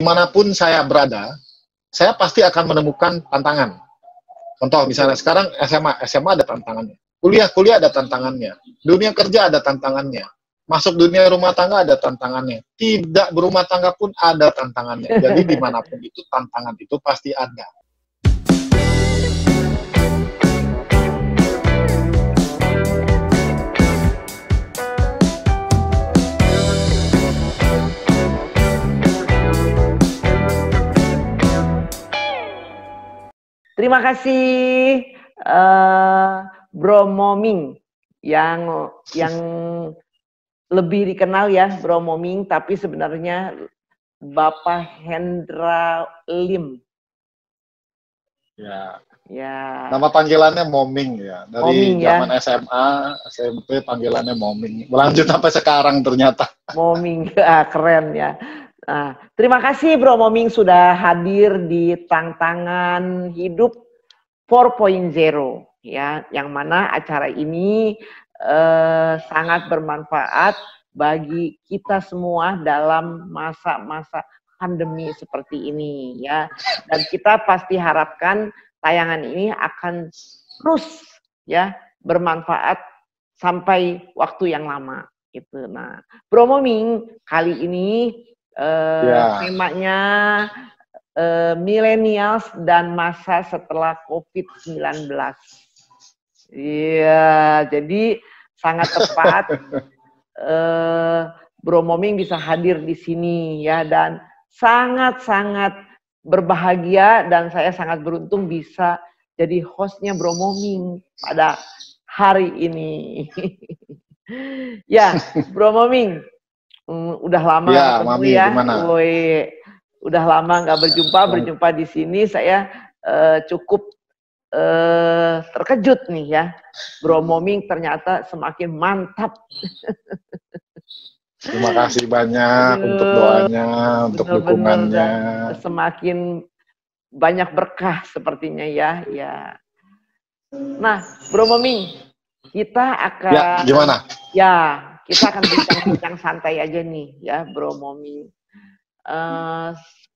dimanapun saya berada, saya pasti akan menemukan tantangan. Contoh misalnya sekarang SMA ada tantangannya. Kuliah ada tantangannya. Dunia kerja ada tantangannya. Masuk dunia rumah tangga ada tantangannya. Tidak berumah tangga pun ada tantangannya. Jadi dimanapun itu tantangan itu pasti ada. Terima kasih Bro Moming yang lebih dikenal ya Bro Moming, tapi sebenarnya Bapak Hendra Lim. Ya. Nama panggilannya Moming ya. Dari Moming, zaman ya. SMA, SMP panggilannya Moming. Berlanjut sampai sekarang ternyata. Moming, keren ya. Nah, terima kasih Bro Moming sudah hadir di Tantangan Hidup 4.0 ya, yang mana acara ini sangat bermanfaat bagi kita semua dalam masa-masa pandemi seperti ini ya. Dan kita pasti harapkan tayangan ini akan terus ya bermanfaat sampai waktu yang lama gitu. Nah, Bro Moming kali ini temanya millennials dan masa setelah COVID-19. Iya, jadi sangat tepat Bro Moming bisa hadir di sini ya, dan sangat-sangat berbahagia dan saya sangat beruntung bisa jadi hostnya Bro Moming pada hari ini. Ya, Bro Moming. Udah lama ya, ketemu Mami, ya. Udah lama nggak berjumpa di sini saya cukup terkejut nih ya. Bro Moming ternyata semakin mantap. Terima kasih banyak untuk doanya, untuk dukungannya. Semakin banyak berkah sepertinya ya. Nah, Bro Moming, kita akan gimana? Kita akan bincang-bincang santai aja nih ya Bro Moming.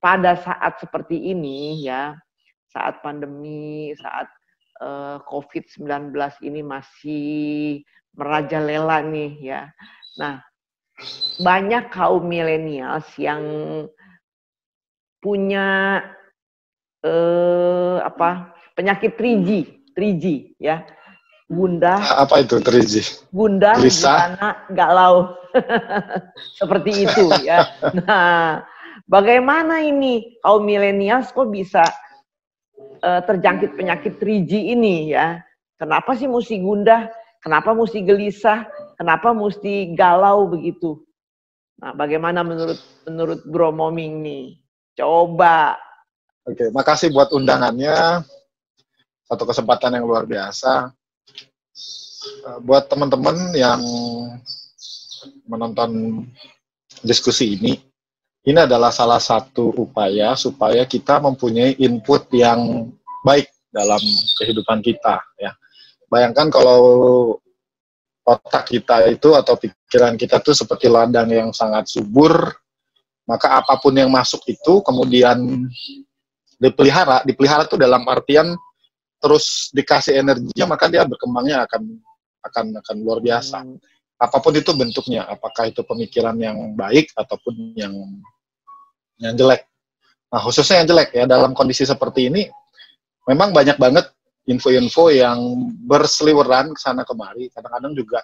Pada saat seperti ini ya, saat pandemi, saat COVID-19 ini masih merajalela nih ya. Nah, banyak kaum milenials yang punya penyakit 3G ya. Gundah. Apa itu 3G? Gundah, gimana, galau. Seperti itu ya. Nah, bagaimana ini kaum milenials kok bisa terjangkit penyakit 3G ini ya? Kenapa sih mesti gundah? Kenapa mesti gelisah? Kenapa mesti galau begitu? Nah, bagaimana menurut Bro Moming nih? Coba. Oke, makasih buat undangannya. Satu kesempatan yang luar biasa. Buat teman-teman yang menonton diskusi ini adalah salah satu upaya supaya kita mempunyai input yang baik dalam kehidupan kita ya. Bayangkan kalau otak kita itu atau pikiran kita itu seperti ladang yang sangat subur, maka apapun yang masuk itu kemudian dipelihara itu dalam artian terus dikasih energinya, maka dia berkembangnya akan luar biasa. Apapun itu bentuknya, apakah itu pemikiran yang baik ataupun yang jelek. Nah, khususnya yang jelek ya, dalam kondisi seperti ini memang banyak banget info-info yang berseliweran ke sana kemari. Kadang-kadang juga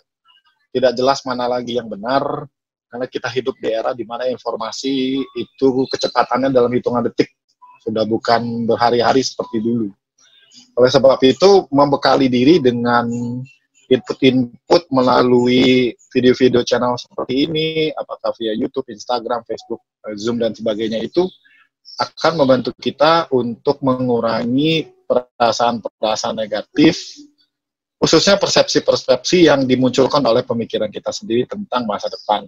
tidak jelas mana lagi yang benar, karena kita hidup di era di mana informasi itu kecepatannya dalam hitungan detik, sudah bukan berhari-hari seperti dulu. Oleh sebab itu, membekali diri dengan input melalui video-video channel seperti ini, apakah via YouTube, Instagram, Facebook, Zoom, dan sebagainya, itu akan membantu kita untuk mengurangi perasaan-perasaan negatif, khususnya persepsi-persepsi yang dimunculkan oleh pemikiran kita sendiri tentang masa depan.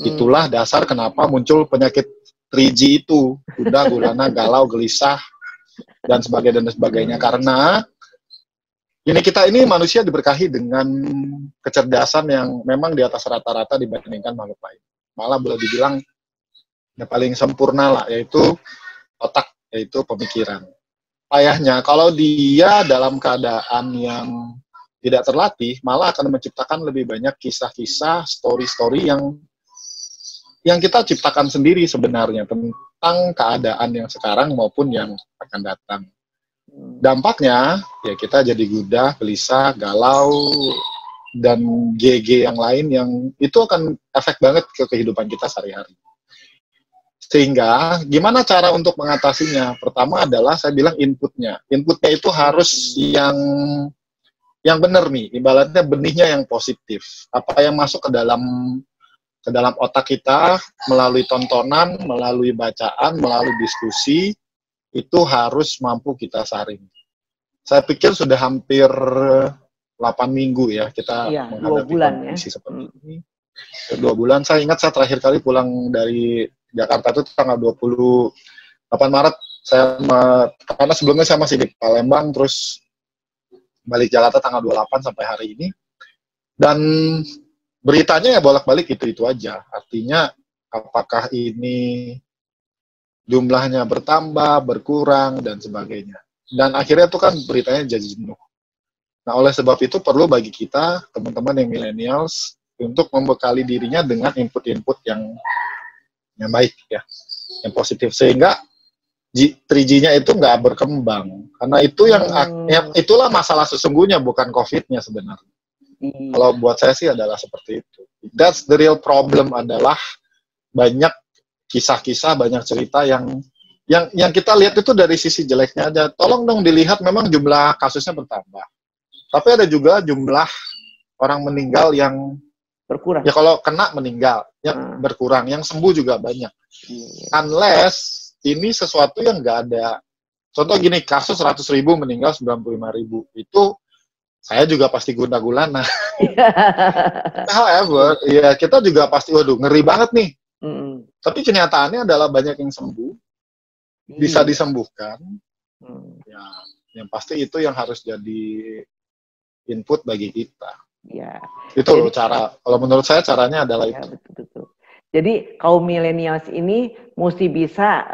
Itulah dasar kenapa muncul penyakit 3G itu, gundah, gulana, galau, gelisah, dan sebagainya. Karena kita ini manusia diberkahi dengan kecerdasan yang memang di atas rata-rata dibandingkan makhluk lain. Malah boleh dibilang yang paling sempurna lah, yaitu otak, yaitu pemikiran. Payahnya kalau dia dalam keadaan yang tidak terlatih, malah akan menciptakan lebih banyak kisah-kisah, story-story yang kita ciptakan sendiri sebenarnya tentang keadaan yang sekarang maupun yang akan datang. Dampaknya ya kita jadi gudah, gelisah, galau, dan GG yang lain yang itu akan efek banget ke kehidupan kita sehari-hari. Sehingga gimana cara untuk mengatasinya? Pertama adalah saya bilang inputnya. Inputnya itu harus yang benar nih, ibaratnya benihnya yang positif. Apa yang masuk ke dalam otak kita melalui tontonan, melalui bacaan, melalui diskusi, itu harus mampu kita saring. Saya pikir sudah hampir 8 minggu ya kita menghadapi kondisi seperti ini. 2 bulan, saya ingat saya terakhir kali pulang dari Jakarta itu tanggal 28 Maret. Karena sebelumnya saya masih di Palembang, terus balik Jakarta tanggal 28 sampai hari ini. Dan beritanya ya bolak-balik itu aja. Artinya apakah ini jumlahnya bertambah, berkurang, dan sebagainya. Dan akhirnya itu kan beritanya jadi jenuh. Nah, oleh sebab itu perlu bagi kita, teman-teman yang millennials, untuk membekali dirinya dengan input-input yang baik, ya, yang positif. Sehingga 3G-nya itu nggak berkembang. Karena itu itulah masalah sesungguhnya, bukan COVID-nya sebenarnya. Kalau buat saya sih adalah seperti itu. That's the real problem, adalah banyak kisah-kisah, banyak cerita yang kita lihat itu dari sisi jeleknya aja. Tolong dong dilihat, memang jumlah kasusnya bertambah. Tapi ada juga jumlah orang meninggal yang berkurang. Ya kalau kena meninggal, yang berkurang, yang sembuh juga banyak. Unless ini sesuatu yang nggak ada. Contoh gini, kasus 100.000 meninggal 95.000. Itu saya juga pasti guna-gulana. However, ya kita juga pasti, waduh, ngeri banget nih. Tapi kenyataannya adalah banyak yang sembuh, bisa disembuhkan. Ya, yang pasti itu yang harus jadi input bagi kita. Ya. Itu loh cara. Kalau menurut saya caranya adalah itu. Betul. Jadi kaum milenials ini mesti bisa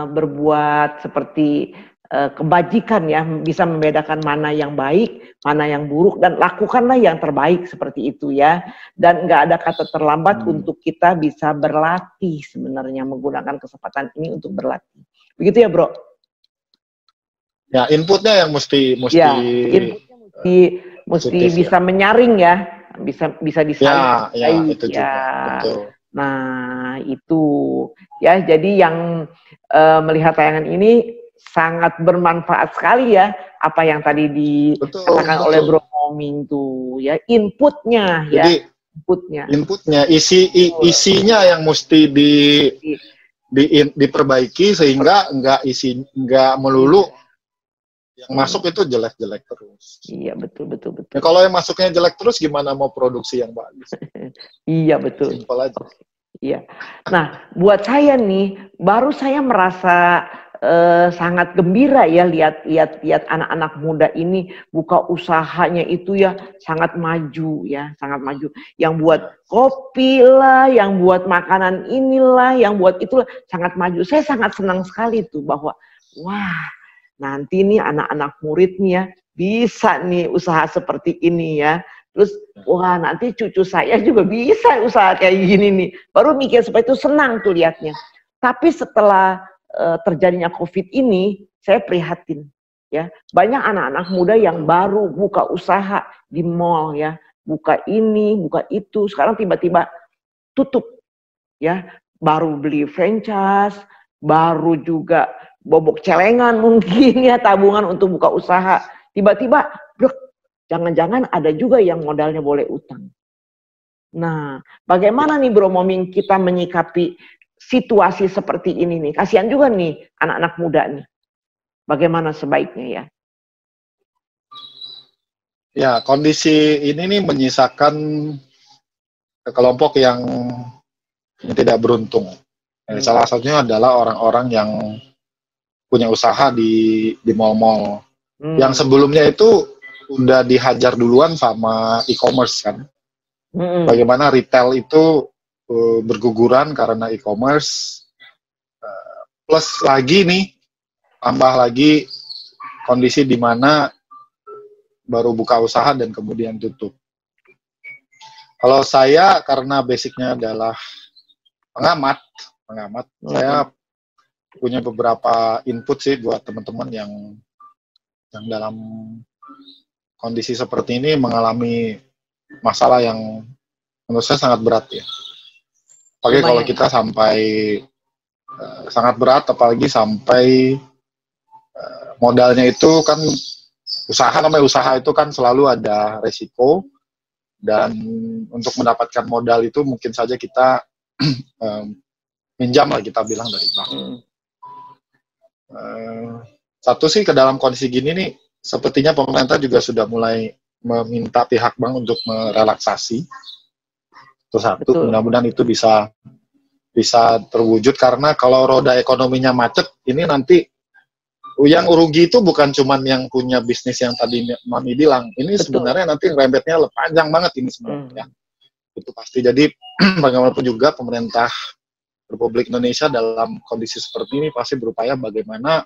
berbuat seperti kebajikan ya, bisa membedakan mana yang baik, mana yang buruk, dan lakukanlah yang terbaik seperti itu ya. Dan nggak ada kata terlambat untuk kita bisa berlatih sebenarnya, menggunakan kesempatan ini untuk berlatih. Begitu ya, Bro? Ya, inputnya yang mesti bisa menyaring ya, bisa disaring. Ya, itu juga. Betul. Nah, itu ya, jadi yang melihat tayangan ini sangat bermanfaat sekali ya, apa yang tadi dikatakan oleh Bro Moming tuh ya, inputnya. Jadi, ya, inputnya, isinya yang mesti diperbaiki sehingga nggak melulu yang masuk itu jelek-jelek terus. Iya, betul. Ya, kalau yang masuknya jelek terus, gimana mau produksi yang bagus? Iya, betul. Simpel aja. Iya. Nah, buat saya nih, baru saya merasa sangat gembira ya lihat anak-anak muda ini buka usahanya itu ya sangat maju ya, sangat maju. Yang buat kopi lah, yang buat makanan inilah, yang buat itulah, sangat maju. Saya sangat senang sekali tuh bahwa wah, nanti nih anak-anak murid nih ya bisa nih usaha seperti ini ya. Terus wah, nanti cucu saya juga bisa usaha kayak gini nih. Baru mikir seperti itu, senang tuh lihatnya. Tapi setelah terjadinya COVID ini, saya prihatin ya. Banyak anak-anak muda yang baru buka usaha di mall ya, buka ini, buka itu, sekarang tiba-tiba tutup ya. Baru beli franchise, baru juga bobok celengan mungkin ya, tabungan untuk buka usaha. Tiba-tiba, jangan-jangan ada juga yang modalnya boleh utang. Nah, bagaimana nih Bro Moming kita menyikapi situasi seperti ini nih? Kasihan juga nih anak-anak muda nih. Bagaimana sebaiknya ya? Ya, kondisi ini nih menyisakan kelompok yang tidak beruntung. Salah satunya adalah orang-orang yang punya usaha di mall-mall. Yang sebelumnya itu udah dihajar duluan sama e-commerce kan. Bagaimana retail itu berguguran karena e-commerce. Plus lagi nih, tambah lagi kondisi di mana baru buka usaha dan kemudian tutup. Kalau saya karena basicnya adalah pengamat, saya punya beberapa input sih buat teman-teman yang dalam kondisi seperti ini mengalami masalah yang menurut saya sangat berat ya. Apalagi kalau kita sampai sangat berat, apalagi sampai modalnya itu kan namanya usaha itu kan selalu ada resiko, dan untuk mendapatkan modal itu mungkin saja kita minjam lah, kita bilang, dari bank. Satu sih, ke dalam kondisi gini nih, sepertinya pemerintah juga sudah mulai meminta pihak bank untuk merelaksasi. Itu satu, mudah-mudahan itu bisa terwujud, karena kalau roda ekonominya macet, ini nanti yang rugi itu bukan cuman yang punya bisnis yang tadi Mami bilang, ini sebenarnya nanti rembetnya panjang banget ini sebenarnya. Itu pasti. Jadi bagaimanapun juga pemerintah Republik Indonesia dalam kondisi seperti ini pasti berupaya bagaimana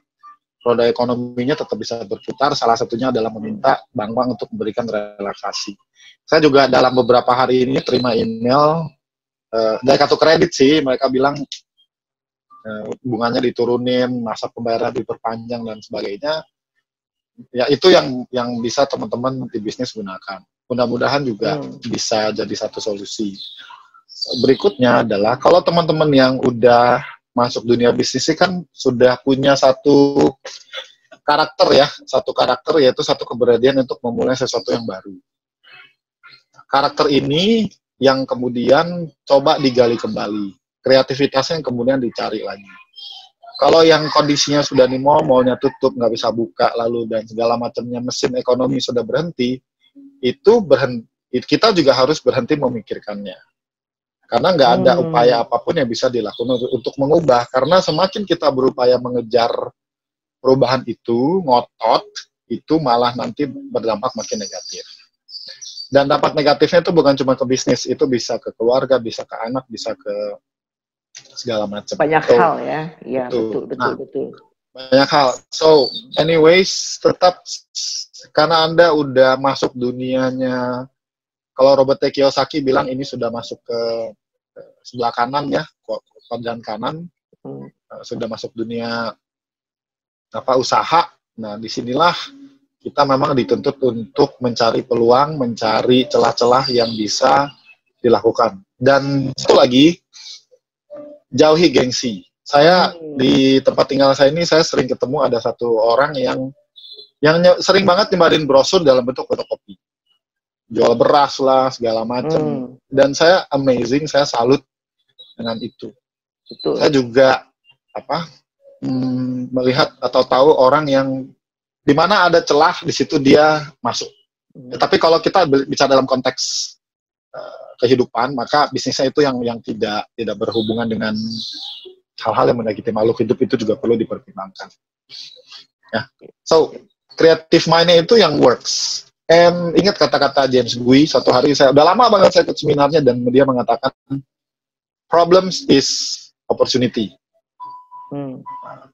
roda ekonominya tetap bisa berputar. Salah satunya adalah meminta bank-bank untuk memberikan relaksasi. Saya juga dalam beberapa hari ini terima email dari kartu kredit sih, mereka bilang bunganya diturunin, masa pembayaran diperpanjang dan sebagainya. Ya itu yang bisa teman-teman di bisnis gunakan. Mudah-mudahan juga bisa jadi satu solusi. Berikutnya adalah kalau teman-teman yang udah masuk dunia bisnis kan sudah punya satu karakter, yaitu satu keberanian untuk memulai sesuatu yang baru. Karakter ini yang kemudian coba digali kembali, kreativitasnya yang kemudian dicari lagi. Kalau yang kondisinya sudah nih mallnya tutup, nggak bisa buka, lalu dan segala macamnya, mesin ekonomi sudah berhenti, kita juga harus berhenti memikirkannya. Karena nggak ada upaya apapun yang bisa dilakukan untuk mengubah. Karena semakin kita berupaya mengejar perubahan itu, ngotot, itu malah nanti berdampak makin negatif. Dan dampak negatifnya itu bukan cuma ke bisnis, itu bisa ke keluarga, bisa ke anak, bisa ke segala macam. Banyak hal ya. Iya, betul. Banyak hal. So, anyways, tetap karena Anda udah masuk dunianya, kalau Robert T. Kiyosaki bilang ini sudah masuk ke sebelah kanan ya, kuadran kanan, sudah masuk dunia usaha. Nah, disinilah kita memang dituntut untuk mencari peluang, mencari celah-celah yang bisa dilakukan. Dan satu lagi, jauhi gengsi. Saya di tempat tinggal saya ini, saya sering ketemu ada satu orang yang sering banget nyebarin brosur dalam bentuk fotokopi. Jual beras lah, segala macam. Dan saya amazing, saya salut dengan itu. Betul. Saya juga melihat atau tahu orang yang di mana ada celah, di situ dia masuk. Tapi kalau kita bicara dalam konteks kehidupan, maka bisnisnya itu yang tidak berhubungan dengan hal-hal yang menyakiti makhluk hidup, itu juga perlu dipertimbangkan. Ya. So, creative mind-nya itu yang works. And ingat kata-kata James Gui, satu hari udah lama banget saya ikut seminarnya, dan dia mengatakan, problems is opportunity.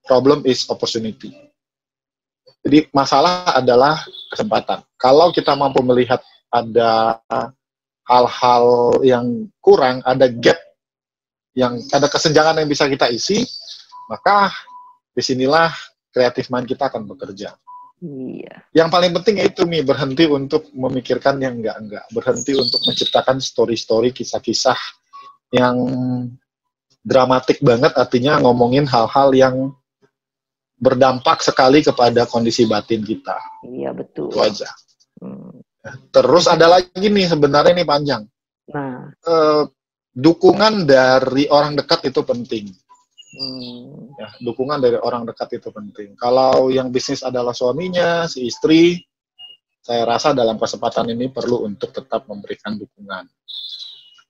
Problem is opportunity. Jadi masalah adalah kesempatan. Kalau kita mampu melihat ada hal-hal yang kurang, ada gap, ada kesenjangan yang bisa kita isi, maka disinilah creative mind kita akan bekerja. Iya. Yang paling penting itu nih, berhenti untuk memikirkan yang enggak. Berhenti untuk menciptakan story-story, kisah-kisah yang dramatik banget, artinya ngomongin hal-hal yang berdampak sekali kepada kondisi batin kita. Iya, betul. Itu aja. Terus ada lagi nih, sebenarnya ini panjang. Nah, dukungan dari orang dekat itu penting. Ya, dukungan dari orang dekat itu penting. Kalau yang bisnis adalah suaminya, si istri, saya rasa dalam kesempatan ini perlu untuk tetap memberikan dukungan.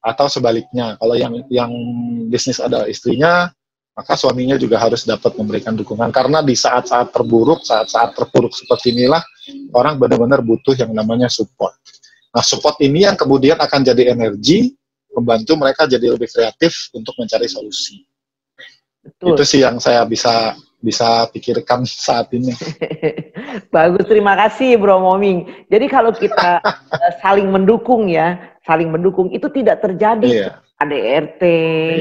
Atau sebaliknya, kalau yang bisnis adalah istrinya, maka suaminya juga harus dapat memberikan dukungan. Karena di saat-saat terburuk seperti inilah, orang benar-benar butuh yang namanya support. Nah, support ini yang kemudian akan jadi energi membantu mereka jadi lebih kreatif untuk mencari solusi. Betul. Itu sih yang saya bisa pikirkan saat ini. Bagus, terima kasih Bro Moming. Jadi kalau kita saling mendukung ya, saling mendukung itu tidak terjadi KDRT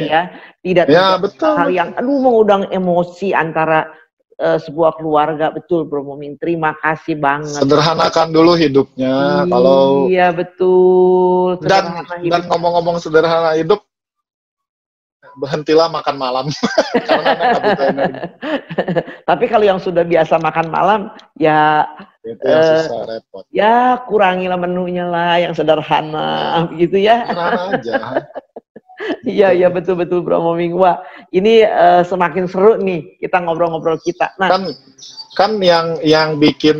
ya, tidak terjadi hal yang mengundang emosi antara sebuah keluarga. Betul Bro Moming, terima kasih banget. Sederhanakan dulu hidupnya. Kalau iya betul. Dan ngomong-ngomong sederhana hidup, berhentilah makan malam karena nggak butuh energi. Tapi kalau yang sudah biasa makan malam ya itu yang susah, repot. Ya kurangilah menunya lah yang sederhana gitu ya. Sederhana aja. Iya betul Bro Moming. Wah, ini semakin seru nih kita ngobrol-ngobrol kita. Nah, kan yang bikin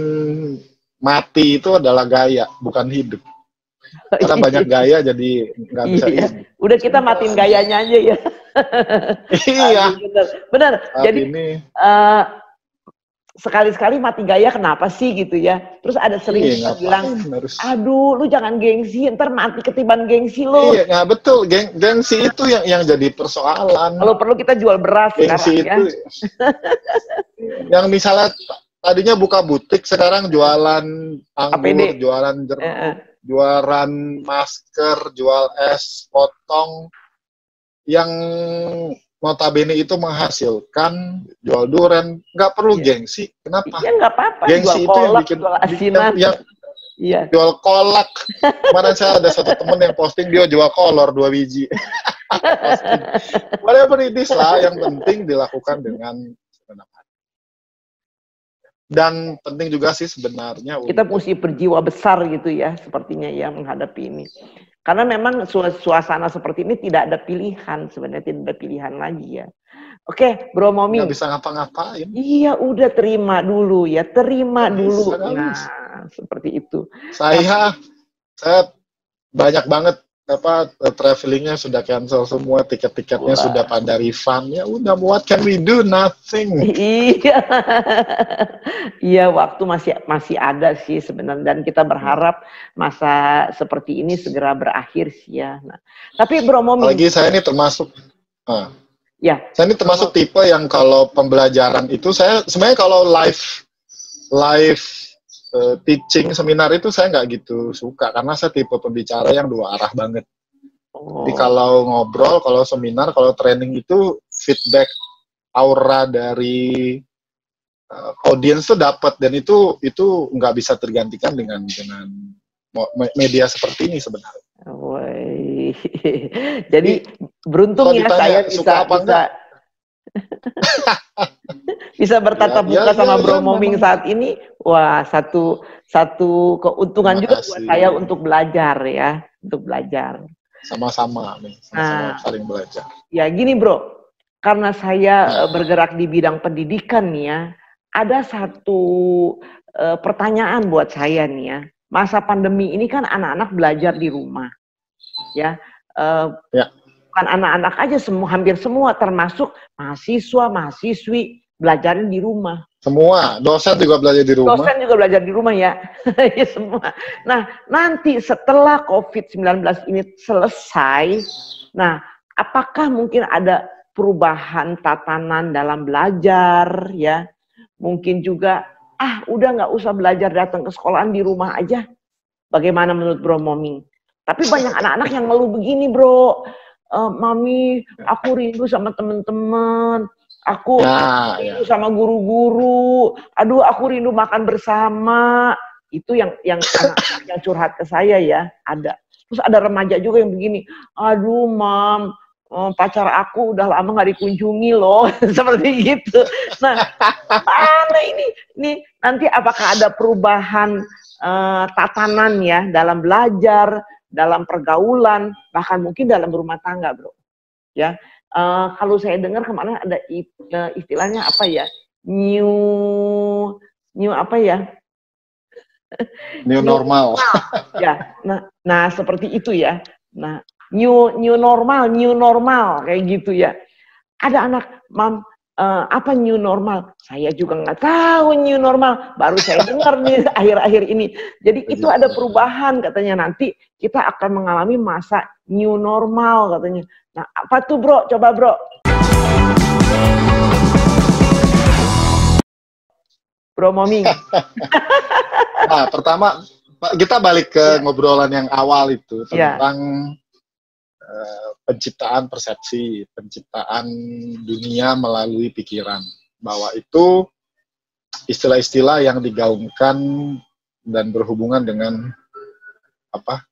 mati itu adalah gaya, bukan hidup. Karena banyak gaya jadi nggak bisa hidup. Udah kita matiin gayanya aja ya. Iya. Benar. Jadi sekali-sekali mati gaya kenapa sih gitu ya. Terus ada sering bilang, aduh lu jangan gengsi, ntar mati ketiban gengsi lo. Iya, nah betul. Gengsi itu yang jadi persoalan. Kalau perlu kita jual beras gengsi sekarang itu, ya. Yang misalnya tadinya buka butik, sekarang jualan anggur, jualan jeruk, jualan masker, jual es potong, yang notabene itu menghasilkan, jual durian, nggak perlu gengsi. Kenapa? Iya nggak apa-apa. Gengsi jual itu kolak, yang bikin jual asinan. Jual kolak. Kemarin saya ada satu temen yang posting dia jual kolor 2 biji. Whatever it is lah, yang penting dilakukan dengan segenap hati. Dan penting juga sih sebenarnya kita mesti berjiwa besar gitu ya, sepertinya ya menghadapi ini. Karena memang suasana seperti ini tidak ada pilihan, sebenarnya tidak ada pilihan lagi ya. Oke, Bro Moming. Nggak bisa ngapa-ngapain. Iya, udah terima dulu ya, terima dulu. Nah, seperti itu. Saya banyak banget travelingnya sudah cancel semua, tiket-tiketnya sudah pada refund. Ya udah, what can we do? Nothing. Iya. Iya, waktu masih ada sih sebenarnya, dan kita berharap masa seperti ini segera berakhir sih ya. Nah, tapi Bro Moming, lagi saya ini termasuk saya ini termasuk tipe yang kalau pembelajaran itu saya sebenarnya kalau live teaching seminar itu saya nggak gitu suka, karena saya tipe pembicara yang dua arah banget. Jadi kalau ngobrol, kalau seminar, kalau training itu feedback aura dari audiens tuh dapat, dan itu nggak bisa tergantikan dengan media seperti ini sebenarnya. Jadi beruntung ya saya bisa bertatap muka sama Bro Moming saat ini. Wah, satu keuntungan juga buat saya untuk belajar ya, untuk belajar. Sama-sama nih, saling belajar. Ya gini Bro, karena saya bergerak di bidang pendidikan nih ya, ada satu pertanyaan buat saya nih ya. Masa pandemi ini kan anak-anak belajar di rumah, ya. Bukan anak-anak aja, hampir semua, termasuk mahasiswa, mahasiswi belajarnya di rumah. Semua, dosen juga belajar di rumah. Dosen juga belajar di rumah ya, ya semua. Nah, nanti setelah COVID-19 ini selesai, nah, apakah mungkin ada perubahan tatanan dalam belajar ya? Mungkin juga, udah nggak usah belajar datang ke sekolahan, di rumah aja. Bagaimana menurut Bro Moming? Tapi banyak anak-anak yang ngeluh begini Bro, Mami, aku rindu sama teman-teman. Aku rindu sama guru-guru. Aduh, aku rindu makan bersama. Itu yang anak-anak yang curhat ke saya ya, ada. Terus ada remaja juga yang begini. Aduh, Mam, pacar aku udah lama nggak dikunjungi loh. Seperti gitu. Nah, mana ini nanti apakah ada perubahan tatanan ya dalam belajar, dalam pergaulan, bahkan mungkin dalam rumah tangga, Bro. Ya. Kalau saya dengar kemarin ada istilahnya apa ya, new apa ya, new normal. Ya, nah seperti itu ya. Nah new normal kayak gitu ya. Ada anak, Mam, apa new normal? Saya juga nggak tahu new normal. Baru saya dengar nih akhir-akhir ini. Jadi itu ada perubahan katanya. Nanti kita akan mengalami masa new normal katanya. Nah, apa tuh bro? Coba bro. Bro Moming. Nah, pertama kita balik ke ngobrolan yang awal itu tentang penciptaan persepsi, penciptaan dunia melalui pikiran. Bahwa itu istilah-istilah yang digaungkan dan berhubungan dengan apa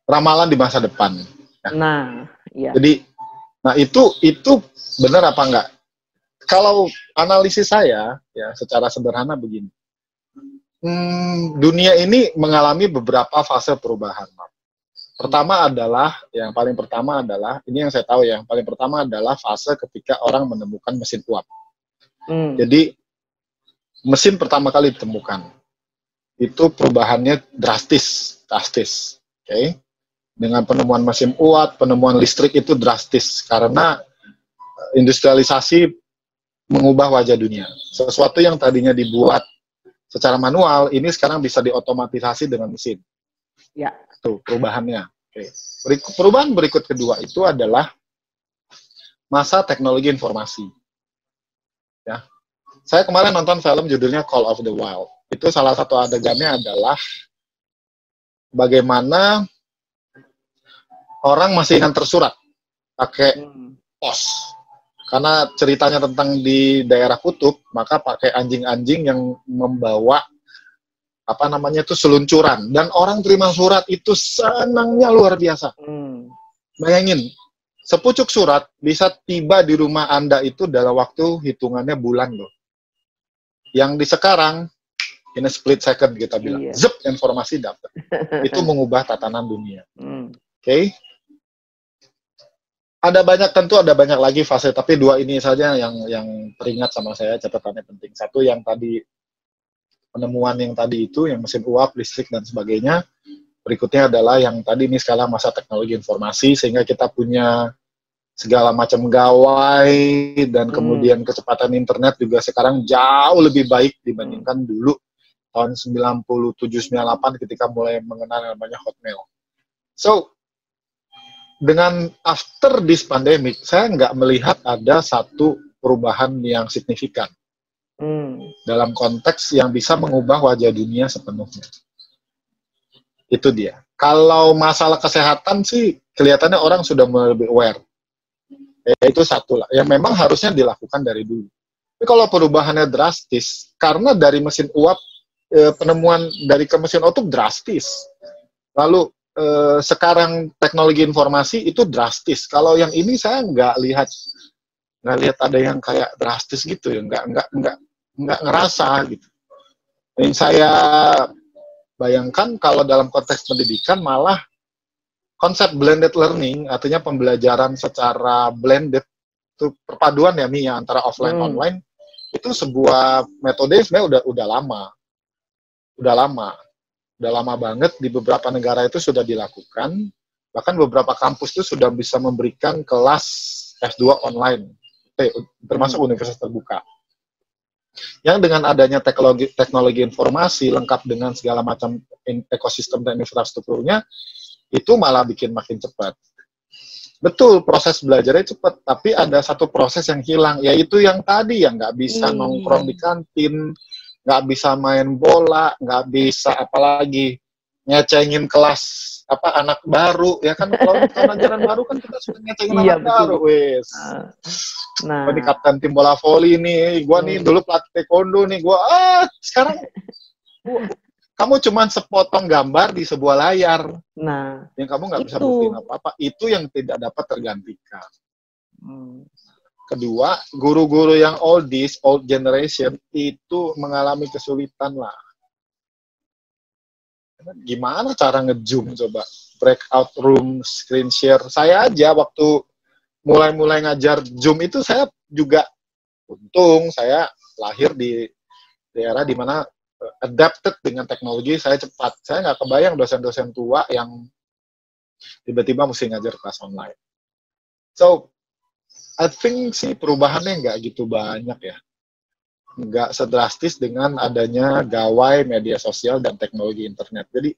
ramalan di masa depan. Nah, iya. Jadi, nah itu benar apa enggak? Kalau analisis saya ya secara sederhana begini, dunia ini mengalami beberapa fase perubahan. Pertama adalah, yang paling pertama adalah, ini yang saya tahu ya, yang paling pertama adalah fase ketika orang menemukan mesin uap. Jadi, mesin pertama kali ditemukan. Itu perubahannya drastis. Okay? Dengan penemuan mesin uap, penemuan listrik itu drastis. Karena industrialisasi mengubah wajah dunia. Sesuatu yang tadinya dibuat secara manual, ini sekarang bisa diotomatisasi dengan mesin. Ya. Tuh, perubahannya. Oke. Perubahan berikut kedua itu adalah masa teknologi informasi. Ya. Saya kemarin nonton film judulnya Call of the Wild. Itu salah satu adegannya adalah bagaimana orang masih ingat tersurat pakai pos. Karena ceritanya tentang di daerah kutub, maka pakai anjing-anjing yang membawa seluncuran, dan orang terima surat itu senangnya luar biasa. Bayangin, sepucuk surat bisa tiba di rumah Anda itu dalam waktu hitungannya bulan loh. Yang di sekarang in a split second kita bilang, zep, informasi dapat. Itu mengubah tatanan dunia. Oke? Tentu ada banyak lagi fase, tapi dua ini saja yang teringat sama saya, catatannya penting. Satu yang tadi, penemuan yang tadi itu, yang mesin uap, listrik, dan sebagainya. Berikutnya adalah yang tadi ini skala masa teknologi informasi, sehingga kita punya segala macam gawai, dan kemudian kecepatan internet juga sekarang jauh lebih baik dibandingkan dulu, tahun 97-98 ketika mulai mengenal namanya Hotmail. So, dengan after this pandemic, saya nggak melihat ada satu perubahan yang signifikan dalam konteks yang bisa mengubah wajah dunia sepenuhnya. Itu dia. Kalau masalah kesehatan sih, kelihatannya orang sudah lebih aware. Itu satu lah, yang memang harusnya dilakukan dari dulu. Tapi kalau perubahannya drastis, karena dari mesin uap, penemuan dari ke mesin uap itu drastis. Lalu, sekarang teknologi informasi itu drastis. Kalau yang ini saya nggak lihat ada yang kayak drastis gitu ya, nggak ngerasa gitu. Yang saya bayangkan kalau dalam konteks pendidikan malah konsep blended learning, artinya pembelajaran secara blended, itu perpaduan ya Mi, antara offline online, itu sebuah metode sebenarnya udah lama banget. Di beberapa negara itu sudah dilakukan, bahkan beberapa kampus itu sudah bisa memberikan kelas S2 online, termasuk universitas terbuka. Yang dengan adanya teknologi informasi lengkap dengan segala macam ekosistem dan infrastrukturnya, itu malah bikin makin cepat. Betul, proses belajarnya cepat, tapi ada satu proses yang hilang, yaitu yang tadi, yang nggak bisa nongkrong di kantin, nggak bisa main bola, nggak bisa apalagi ngecengin kelas anak baru, ya kan. Kalau tahun ajaran baru kan kita sudah ngecengin anak baru, wes. Nah, ini kapten tim bola voli nih, gua nih dulu pelatih taekwondo nih, gua sekarang kamu cuman sepotong gambar di sebuah layar. Nah, yang kamu nggak bisa buktiin apa-apa, itu yang tidak dapat tergantikan. Kedua, guru-guru yang old generation itu mengalami kesulitan lah. Gimana cara nge-zoom coba? Breakout room, screen share. Saya aja waktu mulai ngajar Zoom itu, saya juga untung saya lahir di daerah di mana adapted dengan teknologi, saya cepat. Saya nggak kebayang dosen-dosen tua yang tiba-tiba mesti ngajar kelas online. So, I think sih perubahannya nggak gitu banyak ya. Nggak sedrastis dengan adanya gawai media sosial dan teknologi internet. Jadi,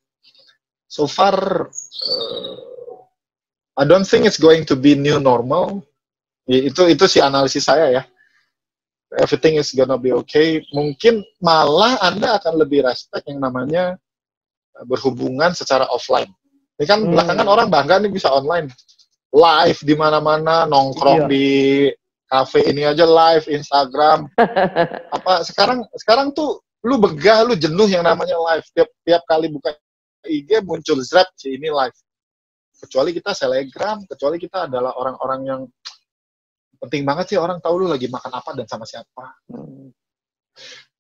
so far, I don't think it's going to be new normal. Itu sih analisis saya ya. Everything is gonna be okay. Mungkin malah Anda akan lebih respect yang namanya berhubungan secara offline. Ini kan belakangan orang bangga nih bisa online. Live di mana-mana, nongkrong di kafe ini aja live, Instagram. Apa sekarang tuh lu begah, lu jenuh yang namanya live. Tiap kali buka IG muncul zap si ini live. Kecuali kita selebgram, kecuali kita adalah orang-orang yang penting banget sih orang tahu lu lagi makan apa dan sama siapa.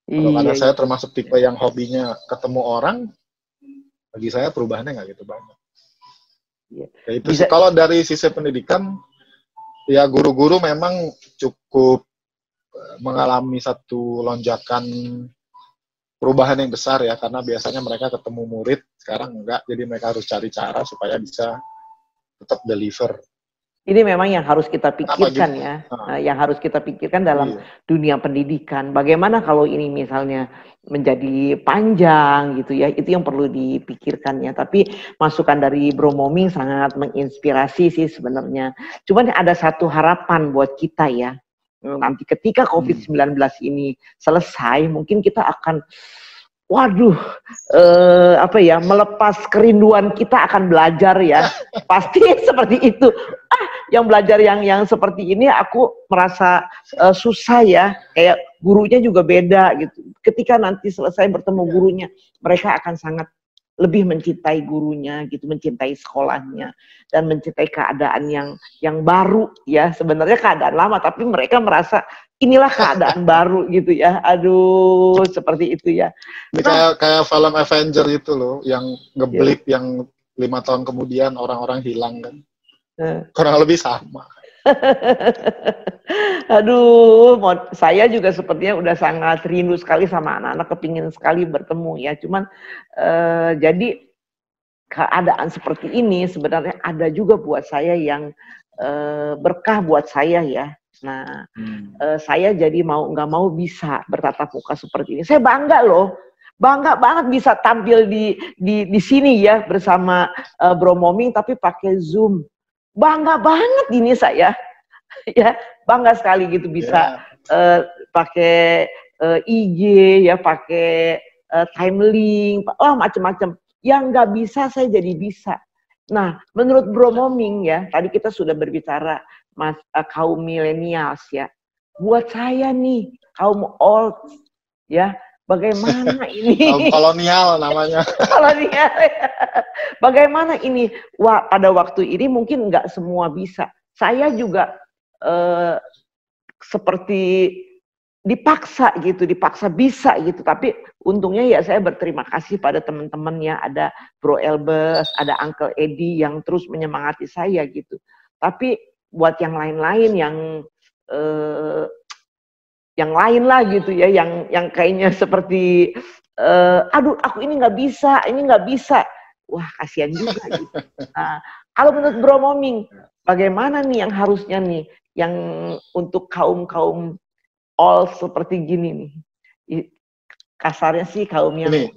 Kalau karena saya termasuk tipe yang hobinya ketemu orang, bagi saya perubahannya nggak gitu banyak. Ya itu sih. Kalau dari sisi pendidikan, ya guru-guru memang cukup mengalami satu lonjakan perubahan yang besar ya, karena biasanya mereka ketemu murid, sekarang enggak, jadi mereka harus cari cara supaya bisa tetap deliver. Ini memang yang harus kita pikirkan ya, yang harus kita pikirkan dalam dunia pendidikan. Bagaimana kalau ini misalnya menjadi panjang gitu ya, itu yang perlu dipikirkan ya. Tapi masukan dari Bro Moming sangat menginspirasi sih sebenarnya. Cuman ada satu harapan buat kita ya, nanti ketika COVID-19 ini selesai, mungkin kita akan melepas kerinduan kita akan belajar ya. Pasti seperti itu. Yang belajar yang seperti ini aku merasa susah ya. Kayak gurunya juga beda gitu. Ketika nanti selesai bertemu gurunya, mereka akan sangat lebih mencintai gurunya gitu, mencintai sekolahnya dan mencintai keadaan yang baru ya. Sebenarnya keadaan lama tapi mereka merasa inilah keadaan baru gitu ya. Aduh, seperti itu ya. Kayak film Avenger itu loh, yang ngeblip yang 5 tahun kemudian orang-orang hilang kan. Kurang lebih sama. Aduh, saya juga sepertinya udah sangat rindu sekali sama anak-anak, kepingin sekali bertemu ya. Cuman jadi keadaan seperti ini sebenarnya ada juga buat saya yang berkah buat saya ya. Nah, saya jadi mau nggak mau bisa bertatap muka seperti ini. Saya bangga loh, bangga banget bisa tampil di sini ya bersama Bro Moming tapi pakai Zoom. Bangga banget ini saya, ya bangga sekali gitu bisa pakai IG ya, pakai Timelink, macam-macam. Yang nggak bisa saya jadi bisa. Nah, menurut Bro Moming ya, tadi kita sudah berbicara kaum milenials ya. Buat saya nih kaum old ya, bagaimana ini? Kaum kolonial namanya. Kolonial. Bagaimana ini? Wah, pada waktu ini mungkin nggak semua bisa. Saya juga seperti dipaksa gitu, dipaksa bisa gitu. Tapi untungnya ya saya berterima kasih pada teman-teman ya, ada Bro Elbes, ada Uncle Eddie yang terus menyemangati saya gitu. Tapi buat yang lain-lain yang lain lah gitu ya, yang kayaknya seperti aduh aku ini nggak bisa, wah kasihan juga gitu. Nah, kalau menurut Bro Moming, bagaimana nih yang harusnya nih, yang untuk kaum all seperti gini nih, kasarnya sih kaum yang gitu.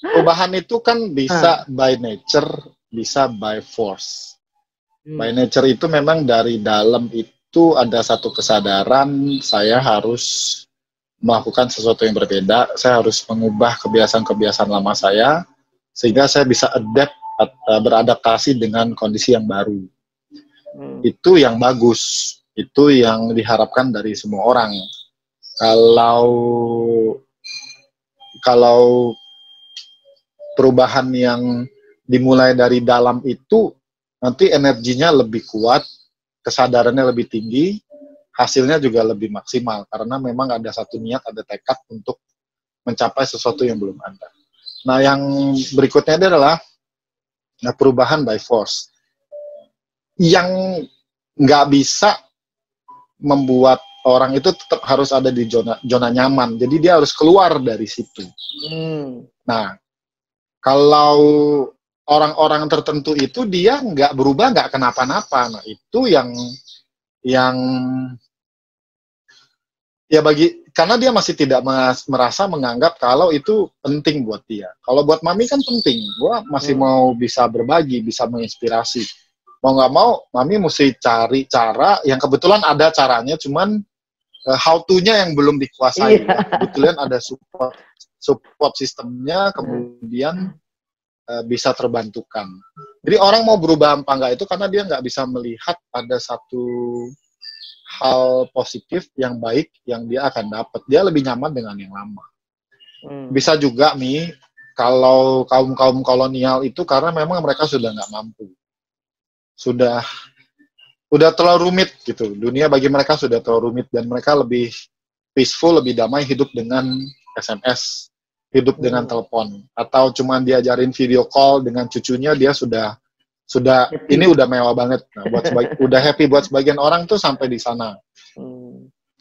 Perubahan itu kan bisa by nature, bisa by force. By nature itu memang dari dalam itu ada satu kesadaran, saya harus melakukan sesuatu yang berbeda, saya harus mengubah kebiasaan-kebiasaan lama saya, sehingga saya bisa beradaptasi dengan kondisi yang baru. Itu yang bagus, itu yang diharapkan dari semua orang. Kalau perubahan yang dimulai dari dalam itu, nanti energinya lebih kuat, kesadarannya lebih tinggi, hasilnya juga lebih maksimal, karena memang ada satu niat, ada tekad untuk mencapai sesuatu yang belum ada. Nah, yang berikutnya adalah perubahan by force. Yang nggak bisa membuat orang itu tetap harus ada di zona nyaman, jadi dia harus keluar dari situ. Nah, kalau orang-orang tertentu itu dia nggak berubah, nggak kenapa-napa. Nah, itu yang ya karena dia masih tidak merasa menganggap kalau itu penting buat dia. Kalau buat Mami kan penting. Gua masih mau bisa berbagi, bisa menginspirasi. Mau nggak mau, Mami mesti cari cara yang kebetulan ada caranya, cuman how to-nya yang belum dikuasai. Iya. Kebetulan ada support sistemnya, kemudian bisa terbantukan. Jadi orang mau berubah apa enggak itu karena dia nggak bisa melihat ada satu hal positif yang baik yang dia akan dapat. Dia lebih nyaman dengan yang lama. Bisa juga kalau kaum kolonial itu karena memang mereka sudah nggak mampu, sudah terlalu rumit gitu. Dunia bagi mereka sudah terlalu rumit dan mereka lebih peaceful, lebih damai hidup dengan SMS, hidup dengan telepon, atau cuman diajarin video call dengan cucunya, dia sudah happy. Ini udah mewah banget. Nah, udah happy buat sebagian orang tuh sampai di sana.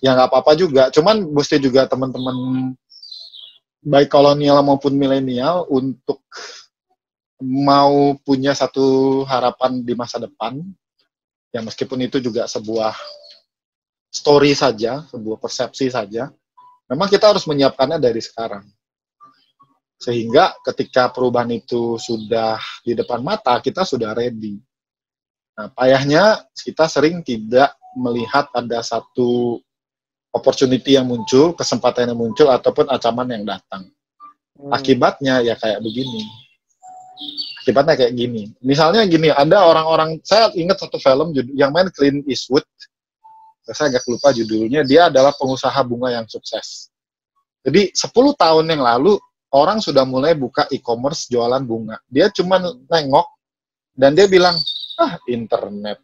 Ya nggak apa-apa juga, cuman mesti juga teman-teman baik kolonial maupun milenial untuk mau punya satu harapan di masa depan, ya meskipun itu juga sebuah story saja, sebuah persepsi saja, memang kita harus menyiapkannya dari sekarang. Sehingga ketika perubahan itu sudah di depan mata, kita sudah ready. Nah, payahnya kita sering tidak melihat ada satu opportunity yang muncul, kesempatan yang muncul, ataupun ancaman yang datang. Akibatnya ya kayak begini. Akibatnya kayak gini. Misalnya gini, ada orang-orang, saya ingat satu film yang main Clint Eastwood, saya agak lupa judulnya, dia adalah pengusaha bunga yang sukses. Jadi 10 tahun yang lalu, orang sudah mulai buka e-commerce jualan bunga. Dia cuma nengok, dan dia bilang, internet.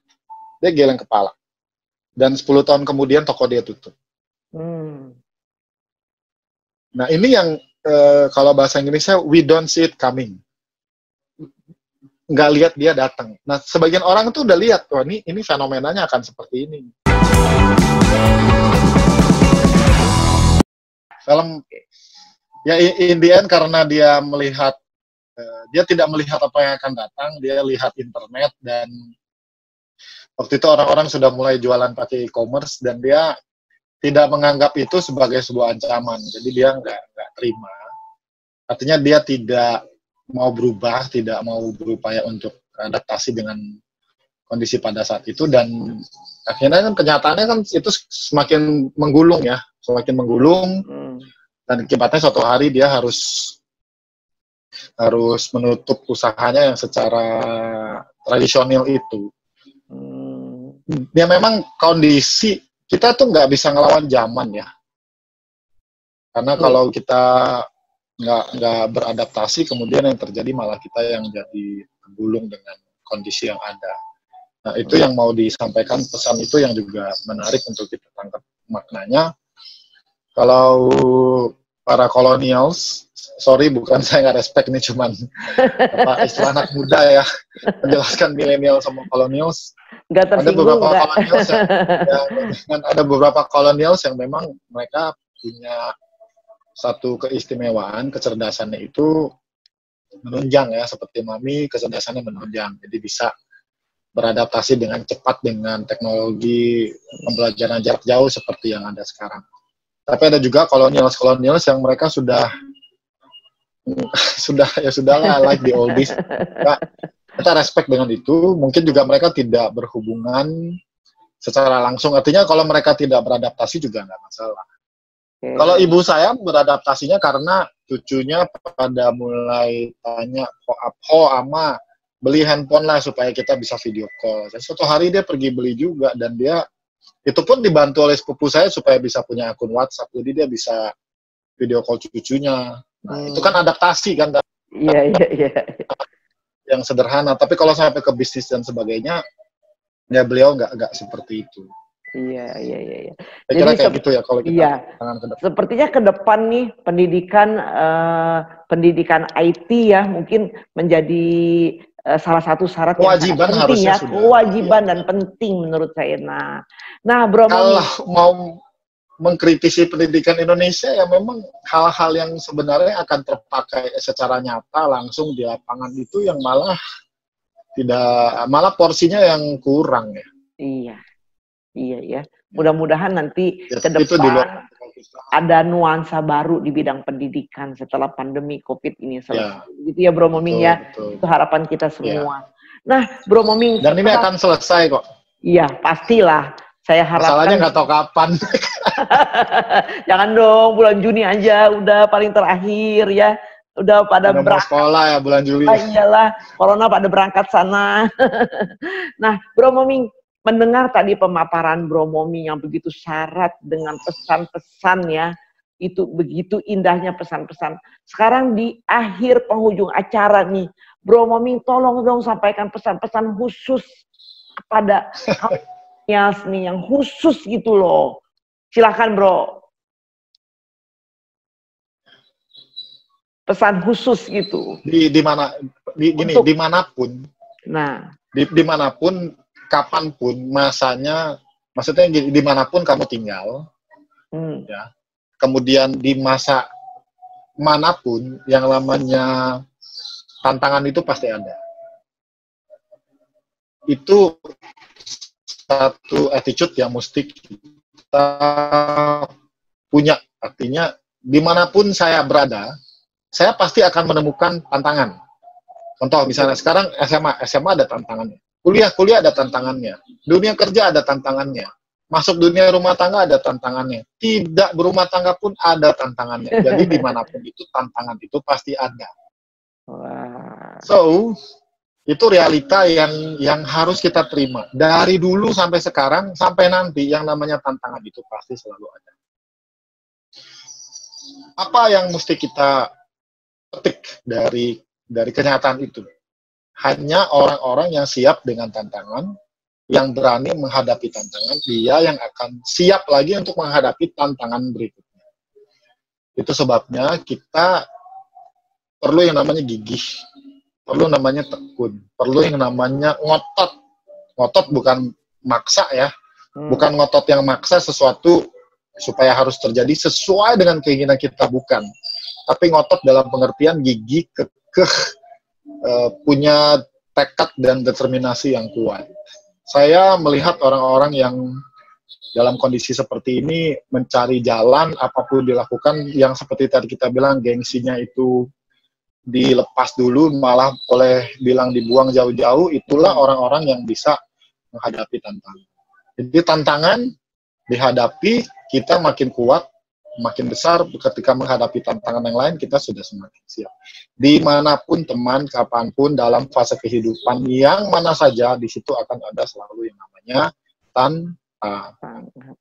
Dia geleng kepala. Dan 10 tahun kemudian toko dia tutup. Nah, ini yang kalau bahasa Inggrisnya, we don't see it coming. Nggak lihat dia datang. Nah, sebagian orang itu udah lihat, wah ini fenomenanya akan seperti ini. Film, ya in the end karena dia melihat, dia tidak melihat apa yang akan datang, dia lihat internet, dan waktu itu orang-orang sudah mulai jualan pakai e-commerce, dan dia tidak menganggap itu sebagai sebuah ancaman. Jadi dia nggak terima. Artinya dia tidak mau berubah, tidak mau berupaya untuk adaptasi dengan kondisi pada saat itu, dan akhirnya kan kenyataannya kan itu semakin menggulung ya, semakin menggulung, dan akibatnya suatu hari dia harus menutup usahanya yang secara tradisional itu. Ya memang kondisi kita tuh nggak bisa ngelawan zaman ya, karena kalau kita nggak beradaptasi, kemudian yang terjadi malah kita yang jadi tergulung dengan kondisi yang ada. Nah, itu yang mau disampaikan, pesan itu yang juga menarik untuk kita tangkap maknanya. Kalau para kolonials, sorry bukan saya nggak respect, ini cuman istilah anak muda ya, menjelaskan milenial sama kolonials. Ada beberapa kolonials ada beberapa kolonials yang memang mereka punya satu keistimewaan, kecerdasannya itu menunjang ya, seperti Mami kecerdasannya menunjang, jadi bisa beradaptasi dengan cepat dengan teknologi pembelajaran jarak jauh seperti yang ada sekarang. Tapi ada juga kolonials yang mereka sudah like the oldies. Kita respect dengan itu. Mungkin juga mereka tidak berhubungan secara langsung. Artinya kalau mereka tidak beradaptasi juga nggak masalah. Kalau ibu saya beradaptasinya karena cucunya pada mulai tanya, ama beli handphone lah supaya kita bisa video call. Dan suatu hari dia pergi beli juga, dan dia itu pun dibantu oleh sepupu saya supaya bisa punya akun WhatsApp. Jadi dia bisa video call cucunya. Nah, itu kan adaptasi kan. Iya. Yang sederhana. Tapi kalau sampai ke bisnis dan sebagainya, ya beliau nggak seperti itu. Iya. Saya kira kayak gitu ya kalau kita sepertinya ke depan nih pendidikan IT ya mungkin menjadi salah satu syarat kewajiban yang penting ya, sudah, kewajiban dan penting menurut saya. Nah Bro, kalau mau mengkritisi pendidikan Indonesia ya memang hal-hal yang sebenarnya akan terpakai secara nyata langsung di lapangan itu yang malah porsinya yang kurang ya. Iya, iya ya. Mudah-mudahan nanti Ya, ke itu di luar depan ada nuansa baru di bidang pendidikan setelah pandemi COVID ini selesai. ya, Gitu ya Bro Moming ya. betul. Itu harapan kita Ya. semua. Nah, Bro Moming. Dan ini akan selesai kok. Iya, pastilah. Saya harapkan. Masalahnya nggak tahu kapan. Jangan dong, bulan Juni aja udah paling terakhir ya. Udah pada Udah mau sekolah ya bulan Juli. Iyalah, corona pada berangkat sana. Nah, Bro Moming, mendengar tadi pemaparan Bro Moming yang begitu syarat dengan pesan-pesan ya, itu begitu indahnya pesan-pesan. Sekarang di akhir penghujung acara nih, Bro Moming tolong dong sampaikan pesan-pesan khusus kepada milenials nih yang khusus gitu loh. Silahkan Bro. Pesan khusus gitu. Dimanapun. Nah, dimanapun, kapanpun, masanya, maksudnya dimanapun kamu tinggal, ya. Kemudian di masa manapun yang namanya tantangan itu pasti ada. Itu satu attitude yang mesti kita punya. Artinya dimanapun saya berada, saya pasti akan menemukan tantangan. Contoh misalnya sekarang SMA ada tantangannya. Kuliah ada tantangannya. Dunia kerja ada tantangannya. Masuk dunia rumah tangga ada tantangannya. Tidak berumah tangga pun ada tantangannya. Jadi dimanapun itu tantangan itu pasti ada. So, itu realita yang harus kita terima. Dari dulu sampai sekarang, sampai nanti yang namanya tantangan itu pasti selalu ada. Apa yang mesti kita petik dari kenyataan itu? Hanya orang-orang yang siap dengan tantangan, yang berani menghadapi tantangan, dia yang akan siap lagi untuk menghadapi tantangan berikutnya. Itu sebabnya kita perlu yang namanya gigih, perlu namanya tekun, perlu yang namanya ngotot. Ngotot bukan maksa ya, bukan ngotot yang maksa sesuatu supaya harus terjadi sesuai dengan keinginan kita, bukan. Tapi ngotot dalam pengertian gigih, kekeh, punya tekad dan determinasi yang kuat. Saya melihat orang-orang yang dalam kondisi seperti ini mencari jalan apapun dilakukan, yang seperti tadi kita bilang gengsinya itu dilepas dulu, malah boleh bilang dibuang jauh-jauh. Itulah orang-orang yang bisa menghadapi tantangan. Jadi tantangan dihadapi, kita makin kuat, makin besar. Ketika menghadapi tantangan yang lain, kita sudah semakin siap. Dimanapun teman, kapanpun, dalam fase kehidupan yang mana saja, di situ akan ada selalu yang namanya tantangan.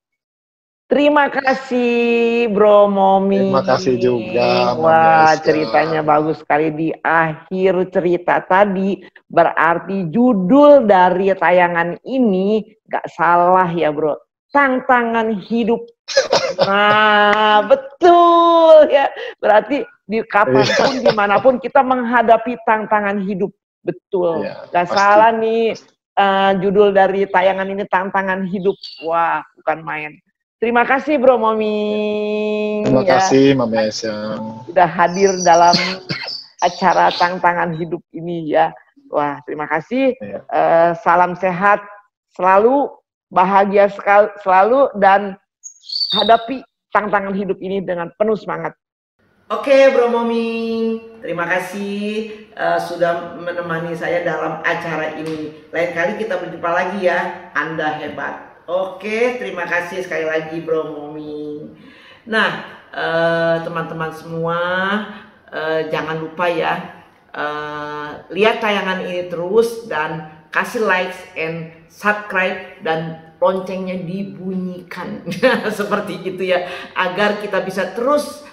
Terima kasih Bro Moming. Terima kasih juga. Wah, ceritanya bagus sekali di akhir cerita tadi. Berarti judul dari tayangan ini gak salah ya Bro. Tantangan hidup. Nah, betul ya. Berarti di kapanpun, dimanapun kita menghadapi tantangan hidup. Betul. Ya, gak salah nih judul dari tayangan ini, tantangan hidup. Wah, bukan main. Terima kasih Bro Moming. Terima kasih Mami Aisyah. Sudah hadir dalam acara tantangan hidup ini ya. Wah, terima kasih. Ya. Salam sehat selalu, bahagia selalu, dan hadapi tantangan hidup ini dengan penuh semangat. Oke Bro Moming, terima kasih sudah menemani saya dalam acara ini. Lain kali kita berjumpa lagi ya, Anda hebat. Oke, terima kasih sekali lagi Bro Moming. Nah, teman-teman semua, jangan lupa ya, lihat tayangan ini terus dan kasih like and subscribe dan loncengnya dibunyikan. Seperti itu ya, agar kita bisa terus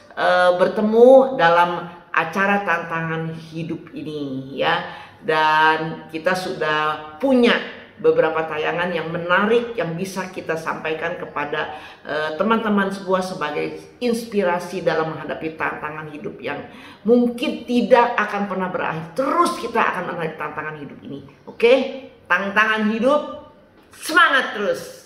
bertemu dalam acara tantangan hidup ini ya. Dan kita sudah punya beberapa tayangan yang menarik yang bisa kita sampaikan kepada teman-teman semua sebagai inspirasi dalam menghadapi tantangan hidup yang mungkin tidak akan pernah berakhir. Terus kita akan menghadapi tantangan hidup ini. Oke? Tantangan hidup, semangat terus.